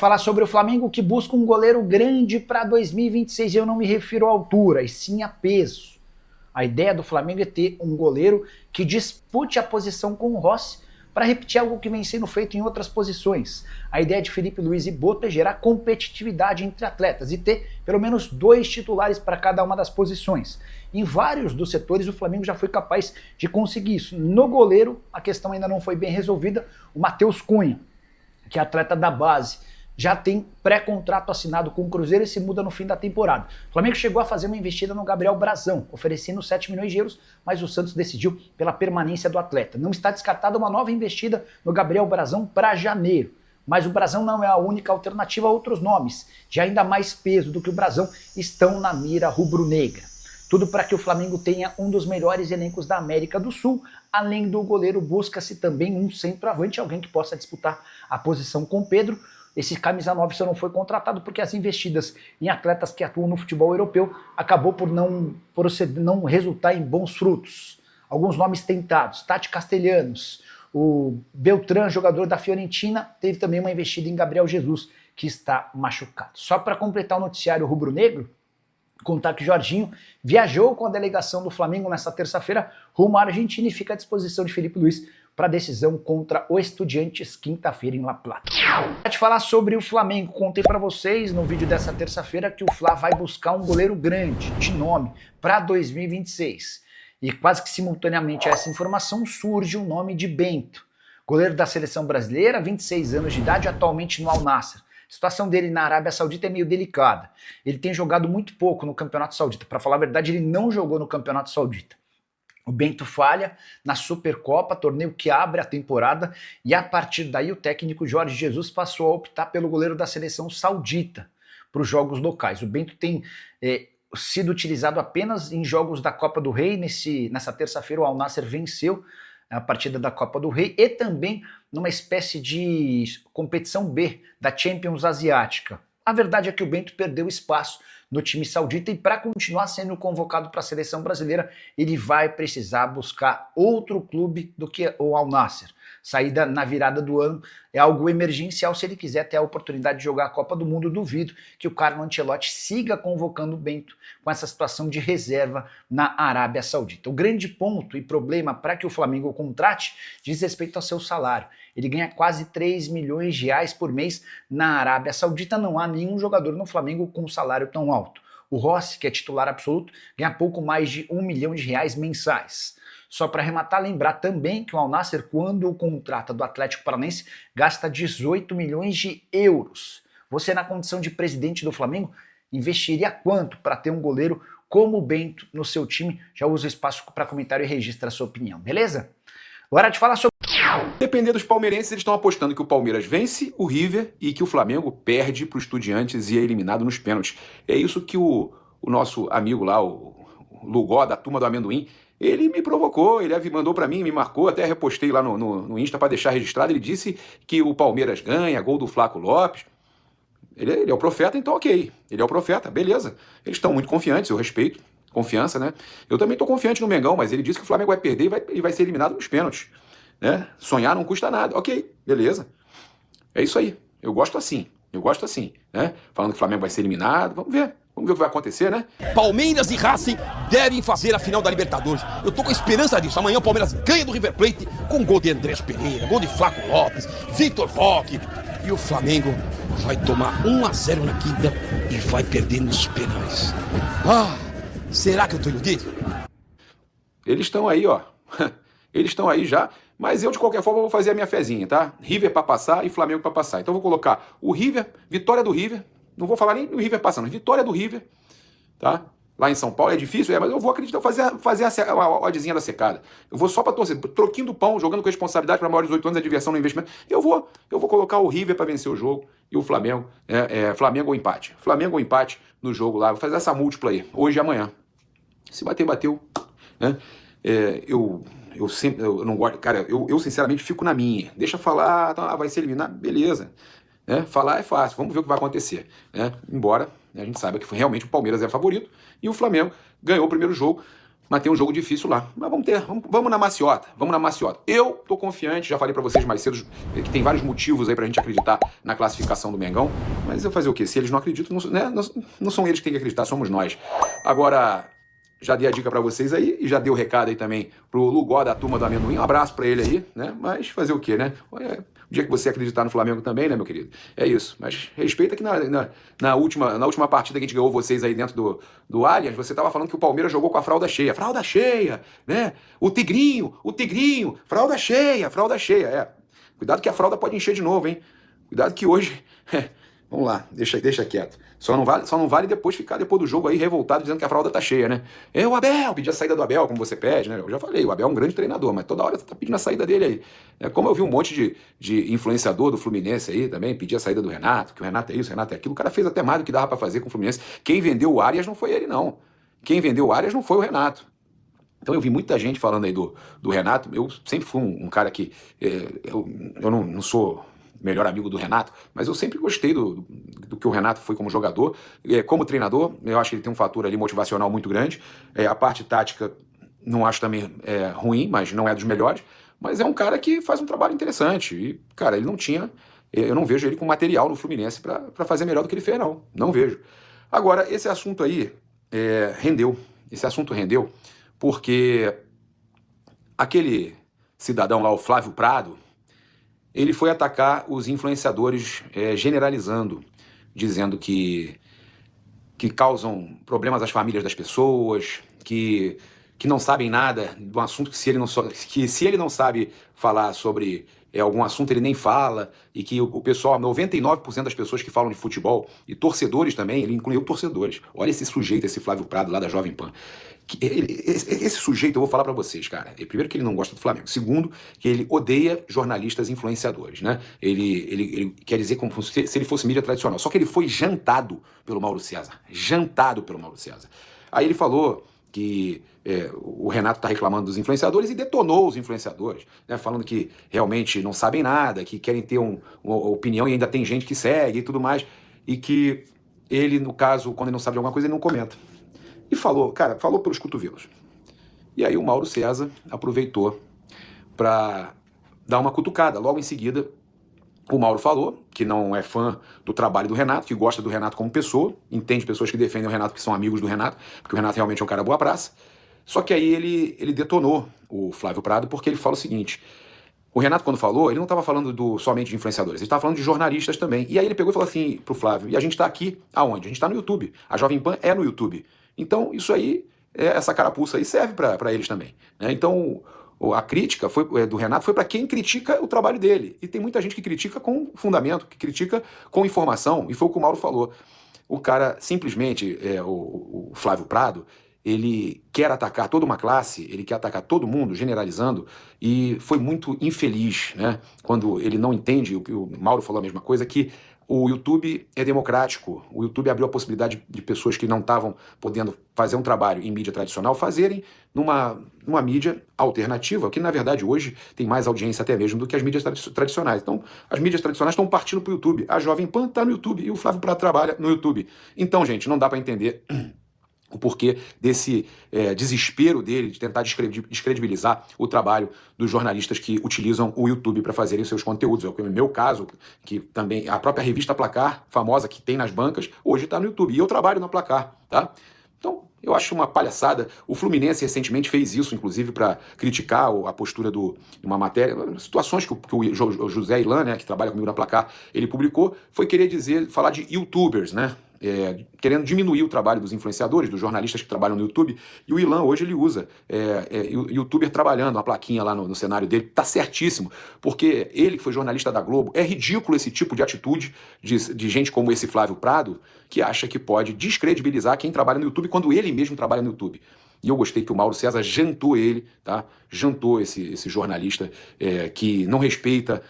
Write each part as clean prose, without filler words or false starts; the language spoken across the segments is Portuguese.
falar sobre o Flamengo que busca um goleiro grande para 2026. Eu não me refiro à altura, e sim a peso. A ideia do Flamengo é ter um goleiro que dispute a posição com o Rossi para repetir algo que vem sendo feito em outras posições. A ideia de Felipe Luiz e Boto é gerar competitividade entre atletas e ter pelo menos 2 titulares para cada uma das posições. Em vários dos setores o Flamengo já foi capaz de conseguir isso. No goleiro a questão ainda não foi bem resolvida. O Matheus Cunha, que é atleta da base, já tem pré-contrato assinado com o Cruzeiro e se muda no fim da temporada. O Flamengo chegou a fazer uma investida no Gabriel Brazão, oferecendo 7 milhões de euros, mas o Santos decidiu pela permanência do atleta. Não está descartada uma nova investida no Gabriel Brazão para janeiro. Mas o Brazão não é a única alternativa. Outros nomes, de ainda mais peso do que o Brazão, estão na mira rubro-negra. Tudo para que o Flamengo tenha um dos melhores elencos da América do Sul. Além do goleiro, busca-se também um centroavante, alguém que possa disputar a posição com Pedro. Esse camisa 9 só não foi contratado porque as investidas em atletas que atuam no futebol europeu acabou por não resultar em bons frutos. Alguns nomes tentados, Tati Castellanos, o Beltrán, jogador da Fiorentina, teve também uma investida em Gabriel Jesus, que está machucado. Só para completar o noticiário rubro-negro, contar que Jorginho viajou com a delegação do Flamengo nesta terça-feira rumo à Argentina e fica à disposição de Felipe Luiz para a decisão contra o Estudiantes quinta-feira em La Plata. Para te falar sobre o Flamengo, contei para vocês no vídeo dessa terça-feira que o Fla vai buscar um goleiro grande, de nome, para 2026. E quase que simultaneamente a essa informação surge o nome de Bento, goleiro da seleção brasileira, 26 anos de idade, atualmente no Al Nassr. A situação dele na Arábia Saudita é meio delicada. Ele tem jogado muito pouco no Campeonato Saudita. Para falar a verdade, ele não jogou no Campeonato Saudita. O Bento falha na Supercopa, torneio que abre a temporada, e a partir daí o técnico Jorge Jesus passou a optar pelo goleiro da seleção saudita para os jogos locais. O Bento tem sido utilizado apenas em jogos da Copa do Rei. Nessa terça-feira o Al Nassr venceu a partida da Copa do Rei e também numa espécie de competição B da Champions Asiática. A verdade é que o Bento perdeu espaço no time saudita e para continuar sendo convocado para a seleção brasileira, ele vai precisar buscar outro clube do que o Al Nassr. Saída na virada do ano é algo emergencial se ele quiser ter a oportunidade de jogar a Copa do Mundo. Duvido que o Carlo Ancelotti siga convocando o Bento com essa situação de reserva na Arábia Saudita. O grande ponto e problema para que o Flamengo o contrate diz respeito ao seu salário. Ele ganha quase 3 milhões de reais por mês na Arábia Saudita. Não há nenhum jogador no Flamengo com um salário tão alto. O Rossi, que é titular absoluto, ganha pouco mais de 1 milhão de reais mensais. Só para arrematar, lembrar também que o Al Nassr, quando o contrata do Atlético Paranaense, gasta 18 milhões de euros. Você, na condição de presidente do Flamengo, investiria quanto para ter um goleiro como o Bento no seu time? Já usa o espaço para comentário e registra a sua opinião, beleza? Agora de falar sobre... Depender dos palmeirenses, eles estão apostando que o Palmeiras vence o River e que o Flamengo perde para o Estudiantes e é eliminado nos pênaltis. É isso que o nosso amigo lá, o Lugó, da Turma do Amendoim, ele me provocou, ele mandou para mim, me marcou, até repostei lá no Insta para deixar registrado. Ele disse que o Palmeiras ganha, gol do Flaco Lopes. Ele é o profeta, então ok. Ele é o profeta, beleza. Eles estão muito confiantes, eu respeito. Confiança, né? Eu também estou confiante no Mengão, mas ele disse que o Flamengo vai perder e vai ser eliminado nos pênaltis. Né? Sonhar não custa nada. Ok, beleza. É isso aí. Eu gosto assim. Né? Falando que o Flamengo vai ser eliminado. Vamos ver o que vai acontecer, né? Palmeiras e Racing devem fazer a final da Libertadores. Eu tô com a esperança disso. Amanhã o Palmeiras ganha do River Plate com gol de Andrés Pereira, gol de Flaco Lopes, Vitor Roque. E o Flamengo vai tomar 1-0 na quinta e vai perder nos penais. Ah, será que eu tô iludido? Eles estão aí, ó. Eles estão aí já. Mas eu, de qualquer forma, vou fazer a minha fezinha, tá? River para passar e Flamengo para passar. Então eu vou colocar o River, vitória do River. Não vou falar nem do River passando, vitória do River, tá? Lá em São Paulo é difícil, mas eu vou acreditar, fazer a oddzinha da secada. Eu vou só para torcer, troquinho do pão, jogando com responsabilidade para maiores de 18 anos, é diversão no investimento. Eu vou colocar o River para vencer o jogo e o Flamengo, Flamengo ou empate. Flamengo ou empate no jogo lá, vou fazer essa múltipla aí, hoje e amanhã. Se bater, bateu, né? Eu não gosto, cara, eu sinceramente fico na minha. Deixa falar, tá, vai ser eliminado, beleza. Né? Falar é fácil, vamos ver o que vai acontecer. Né? Embora a gente saiba que realmente o Palmeiras é favorito e o Flamengo ganhou o primeiro jogo, mas tem um jogo difícil lá. Mas vamos na maciota, vamos na maciota. Eu tô confiante, já falei pra vocês mais cedo, que tem vários motivos aí pra gente acreditar na classificação do Mengão, mas eu fazer o quê? Se eles não acreditam, não são eles que têm que acreditar, somos nós. Agora, já dei a dica pra vocês aí, e já dei o recado aí também pro Lugó da Turma do Amendoim, um abraço pra ele aí, né? Mas fazer o quê, né? O dia que você acreditar no Flamengo também, né, meu querido? É isso. Mas respeita que na última partida que a gente ganhou vocês aí dentro do Allianz, você tava falando que o Palmeiras jogou com a fralda cheia. Fralda cheia, né? O tigrinho, fralda cheia, é. Cuidado que a fralda pode encher de novo, hein? Cuidado que hoje... Vamos lá, deixa quieto. Só não vale depois ficar depois do jogo aí revoltado dizendo que a fralda tá cheia, né? O Abel, pedir a saída do Abel, como você pede, né? Eu já falei, o Abel é um grande treinador, mas toda hora você tá pedindo a saída dele aí. Como eu vi um monte de influenciador do Fluminense aí também, pedir a saída do Renato, que o Renato é isso, o Renato é aquilo. O cara fez até mais do que dava pra fazer com o Fluminense. Quem vendeu o Arias não foi ele, não. Quem vendeu o Arias não foi o Renato. Então eu vi muita gente falando aí do Renato. Eu sempre fui um cara que... eu não sou melhor amigo do Renato, mas eu sempre gostei do que o Renato foi como jogador. Como treinador, eu acho que ele tem um fator ali motivacional muito grande. A parte tática não acho também ruim, mas não é dos melhores. Mas é um cara que faz um trabalho interessante. E, cara, ele não tinha... Eu não vejo ele com material no Fluminense para fazer melhor do que ele fez, não. Não vejo. Agora, esse assunto aí rendeu. Esse assunto rendeu porque aquele cidadão lá, o Flávio Prado, ele foi atacar os influenciadores generalizando, dizendo que causam problemas às famílias das pessoas, que não sabem nada do assunto, que se ele não sabe falar sobre algum assunto, ele nem fala, e que o pessoal, 99% das pessoas que falam de futebol, e torcedores também, ele incluiu torcedores. Olha esse sujeito, esse Flávio Prado lá da Jovem Pan. Esse sujeito, eu vou falar pra vocês, cara. Primeiro que ele não gosta do Flamengo. Segundo, que ele odeia jornalistas influenciadores, né? Ele quer dizer como se ele fosse mídia tradicional. Só que ele foi jantado pelo Mauro César. Aí ele falou que o Renato tá reclamando dos influenciadores e detonou os influenciadores, né? Falando que realmente não sabem nada, que querem ter uma opinião e ainda tem gente que segue e tudo mais. E que ele, no caso, quando ele não sabe de alguma coisa, ele não comenta. E falou pelos cotovelos. E aí o Mauro César aproveitou para dar uma cutucada. Logo em seguida, o Mauro falou que não é fã do trabalho do Renato, que gosta do Renato como pessoa, entende pessoas que defendem o Renato, que são amigos do Renato, porque o Renato realmente é um cara boa praça. Só que aí ele detonou o Flávio Prado, porque ele fala o seguinte: o Renato, quando falou, ele não estava falando somente de influenciadores, ele estava falando de jornalistas também. E aí ele pegou e falou assim pro Flávio: e a gente está aqui aonde? A gente está no YouTube. A Jovem Pan é no YouTube. Então, isso aí, essa carapuça aí serve para eles também, né? Então, a crítica do Renato foi para quem critica o trabalho dele. E tem muita gente que critica com fundamento, que critica com informação, e foi o que o Mauro falou. O cara, simplesmente, o Flávio Prado, ele quer atacar toda uma classe, ele quer atacar todo mundo, generalizando, e foi muito infeliz, né? Quando ele não entende, o Mauro falou a mesma coisa, que o YouTube é democrático. O YouTube abriu a possibilidade de pessoas que não estavam podendo fazer um trabalho em mídia tradicional fazerem numa mídia alternativa, que na verdade hoje tem mais audiência até mesmo do que as mídias tradicionais. Então, as mídias tradicionais estão partindo para o YouTube. A Jovem Pan está no YouTube e o Flávio Prado trabalha no YouTube. Então, gente, não dá para entender o porquê desse desespero dele de tentar descredibilizar o trabalho dos jornalistas que utilizam o YouTube para fazerem seus conteúdos. No meu caso, que também a própria revista Placar, famosa, que tem nas bancas, hoje está no YouTube. E eu trabalho na Placar, tá? Então, eu acho uma palhaçada. O Fluminense recentemente fez isso, inclusive, para criticar a postura de uma matéria, situações que o José Ilan, né, que trabalha comigo na Placar, ele publicou, foi querer falar de youtubers, né? Querendo diminuir o trabalho dos influenciadores, dos jornalistas que trabalham no YouTube. E o Ilan hoje ele usa youtuber trabalhando, uma plaquinha lá no cenário dele. Tá certíssimo, porque ele que foi jornalista da Globo, é ridículo esse tipo de atitude de gente como esse Flávio Prado, que acha que pode descredibilizar quem trabalha no YouTube quando ele mesmo trabalha no YouTube. E eu gostei que o Mauro César jantou ele, tá? Jantou esse jornalista que não respeita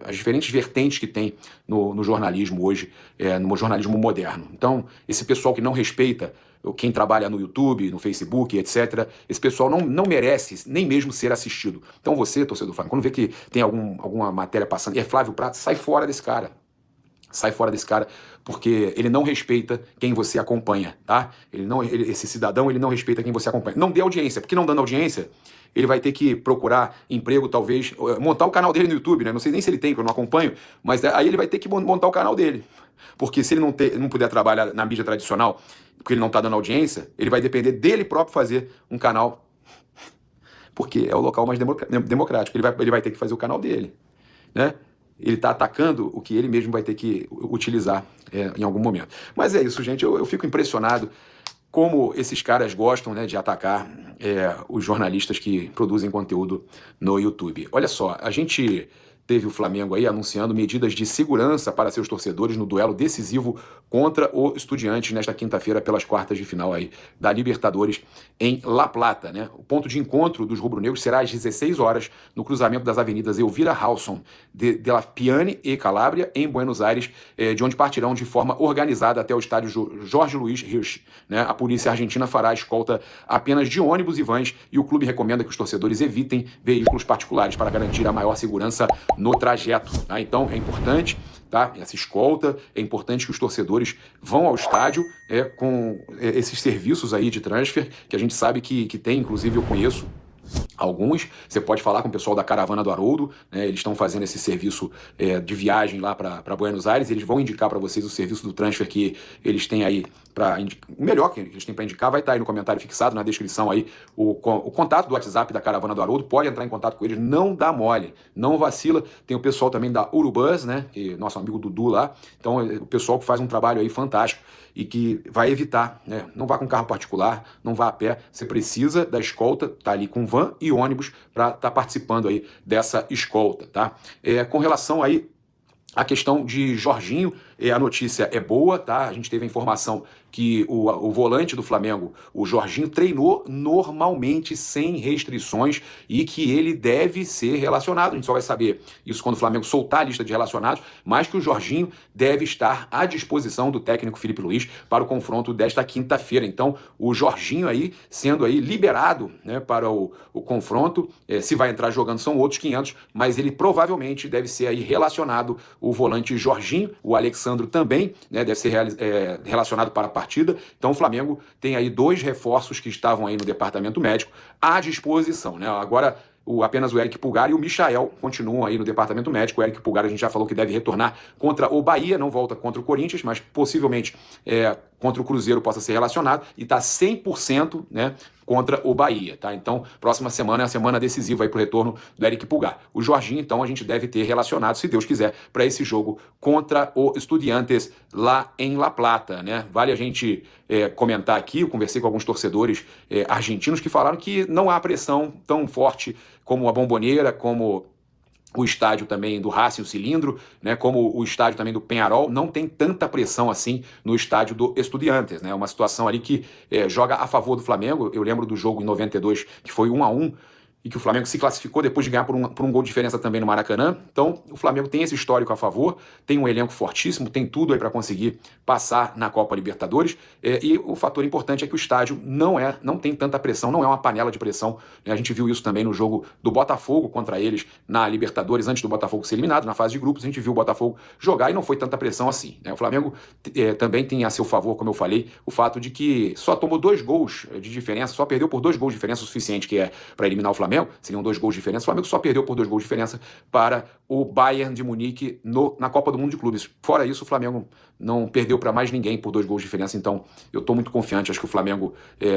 as diferentes vertentes que tem no jornalismo hoje, no jornalismo moderno. Então, esse pessoal que não respeita quem trabalha no YouTube, no Facebook, etc., esse pessoal não merece nem mesmo ser assistido. Então você, torcedor do Flamengo, quando vê que tem alguma matéria passando e é Flávio Prado, sai fora desse cara. Sai fora desse cara, porque ele não respeita quem você acompanha, tá? Esse cidadão, ele não respeita quem você acompanha. Não dê audiência, porque não dando audiência, ele vai ter que procurar emprego, talvez, montar o canal dele no YouTube, né? Não sei nem se ele tem, porque eu não acompanho, mas aí ele vai ter que montar o canal dele. Porque se ele não puder trabalhar na mídia tradicional, porque ele não tá dando audiência, ele vai depender dele próprio fazer um canal, porque é o local mais democrático. Ele vai ter que fazer o canal dele, né? Ele está atacando o que ele mesmo vai ter que utilizar em algum momento. Mas é isso, gente. Eu fico impressionado como esses caras gostam, né, de atacar os jornalistas que produzem conteúdo no YouTube. Olha só, a gente teve o Flamengo aí anunciando medidas de segurança para seus torcedores no duelo decisivo contra o Estudiantes nesta quinta-feira pelas quartas de final aí da Libertadores em La Plata, né? O ponto de encontro dos rubro-negros será às 16 horas no cruzamento das avenidas Elvira Halson de La Piane e Calabria, em Buenos Aires, de onde partirão de forma organizada até o estádio Jorge Luiz Hirsch, né? A polícia argentina fará a escolta apenas de ônibus e vans e o clube recomenda que os torcedores evitem veículos particulares para garantir a maior segurança no trajeto, tá? Então é importante, tá? Essa escolta, é importante que os torcedores vão ao estádio com esses serviços aí de transfer, que a gente sabe que tem, inclusive eu conheço alguns. Você pode falar com o pessoal da Caravana do Haroldo, né? Eles estão fazendo esse serviço de viagem lá para Buenos Aires, eles vão indicar para vocês o serviço do transfer que eles têm aí, o melhor que eles têm para indicar, vai estar aí no comentário fixado, na descrição aí, o contato do WhatsApp da Caravana do Haroldo, pode entrar em contato com eles, não dá mole, não vacila. Tem o pessoal também da Urubus, né, que é nosso amigo Dudu lá, então o pessoal que faz um trabalho aí fantástico e que vai evitar, né, não vá com carro particular, não vá a pé, você precisa da escolta, tá ali com van e ônibus para estar participando aí dessa escolta, tá? Com relação aí à questão de Jorginho, a notícia é boa, tá? A gente teve a informação que o volante do Flamengo, o Jorginho, treinou normalmente, sem restrições, e que ele deve ser relacionado. A gente só vai saber isso quando o Flamengo soltar a lista de relacionados, mas que o Jorginho deve estar à disposição do técnico Felipe Luiz para o confronto desta quinta-feira. Então, o Jorginho aí sendo aí liberado, né, para o confronto. Se vai entrar jogando são outros 500, mas ele provavelmente deve ser aí relacionado, o volante Jorginho, o Alexandro também, né, deve ser relacionado para a partida. Então o Flamengo tem aí 2 reforços que estavam aí no departamento médico à disposição, né? Agora apenas o Eric Pulgar e o Michael continuam aí no departamento médico. O Eric Pulgar a gente já falou que deve retornar contra o Bahia, não volta contra o Corinthians, mas possivelmente contra o Cruzeiro possa ser relacionado, e está 100%, né, contra o Bahia, tá? Então, próxima semana é a semana decisiva aí pro retorno do Eric Pulgar. O Jorginho, então, a gente deve ter relacionado, se Deus quiser, para esse jogo contra o Estudiantes lá em La Plata, né? Vale a gente comentar aqui, eu conversei com alguns torcedores argentinos que falaram que não há pressão tão forte como a Bombonera, como o estádio também do Racing, o Cilindro, né, como o estádio também do Peñarol, não tem tanta pressão assim no estádio do Estudiantes, né? Uma situação ali que joga a favor do Flamengo. Eu lembro do jogo em 92, que foi 1-1, e que o Flamengo se classificou depois de ganhar por um gol de diferença também no Maracanã. Então, o Flamengo tem esse histórico a favor, tem um elenco fortíssimo, tem tudo aí para conseguir passar na Copa Libertadores, e o fator importante é que o estádio não tem tanta pressão, não é uma panela de pressão, né? A gente viu isso também no jogo do Botafogo contra eles na Libertadores, antes do Botafogo ser eliminado, na fase de grupos, a gente viu o Botafogo jogar e não foi tanta pressão assim, né? O Flamengo também tem a seu favor, como eu falei, o fato de que só tomou 2 gols de diferença, só perdeu por 2 gols de diferença, o suficiente que é para eliminar o Flamengo. Seriam 2 gols de diferença. O Flamengo só perdeu por 2 gols de diferença para o Bayern de Munique na Copa do Mundo de Clubes. Fora isso, o Flamengo não perdeu para mais ninguém por 2 gols de diferença. Então, eu estou muito confiante. Acho que o Flamengo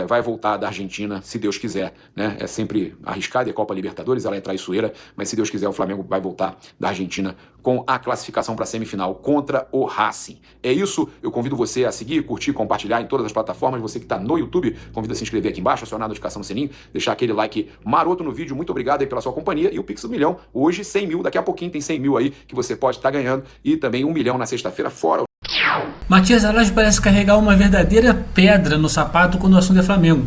vai voltar da Argentina, se Deus quiser, né? É sempre arriscado, é Copa Libertadores, ela é traiçoeira, mas se Deus quiser, o Flamengo vai voltar da Argentina com a classificação para a semifinal contra o Racing. É isso. Eu convido você a seguir, curtir, compartilhar em todas as plataformas. Você que está no YouTube, convido a se inscrever aqui embaixo, acionar a notificação no sininho, deixar aquele like maroto no vídeo. Muito obrigado aí pela sua companhia. E o Pix do Milhão, hoje 100 mil, daqui a pouquinho tem 100 mil aí que você pode estar ganhando, e também 1 milhão na sexta-feira, fora. Matias Araújo parece carregar uma verdadeira pedra no sapato quando o assunto é Flamengo.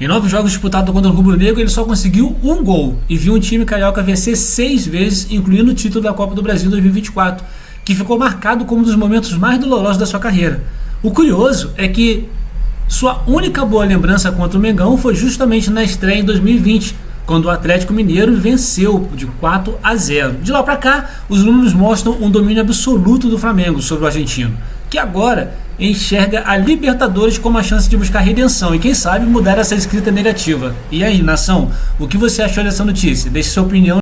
Em 9 jogos disputados contra o Rubro Negro, ele só conseguiu 1 gol e viu um time carioca vencer 6 vezes, incluindo o título da Copa do Brasil 2024, que ficou marcado como um dos momentos mais dolorosos da sua carreira. O curioso é que sua única boa lembrança contra o Mengão foi justamente na estreia em 2020, quando o Atlético Mineiro venceu de 4-0. De lá para cá, os números mostram um domínio absoluto do Flamengo sobre o argentino, que agora enxerga a Libertadores como a chance de buscar redenção e quem sabe mudar essa escrita negativa. E aí, nação, o que você achou dessa notícia? Deixe sua opinião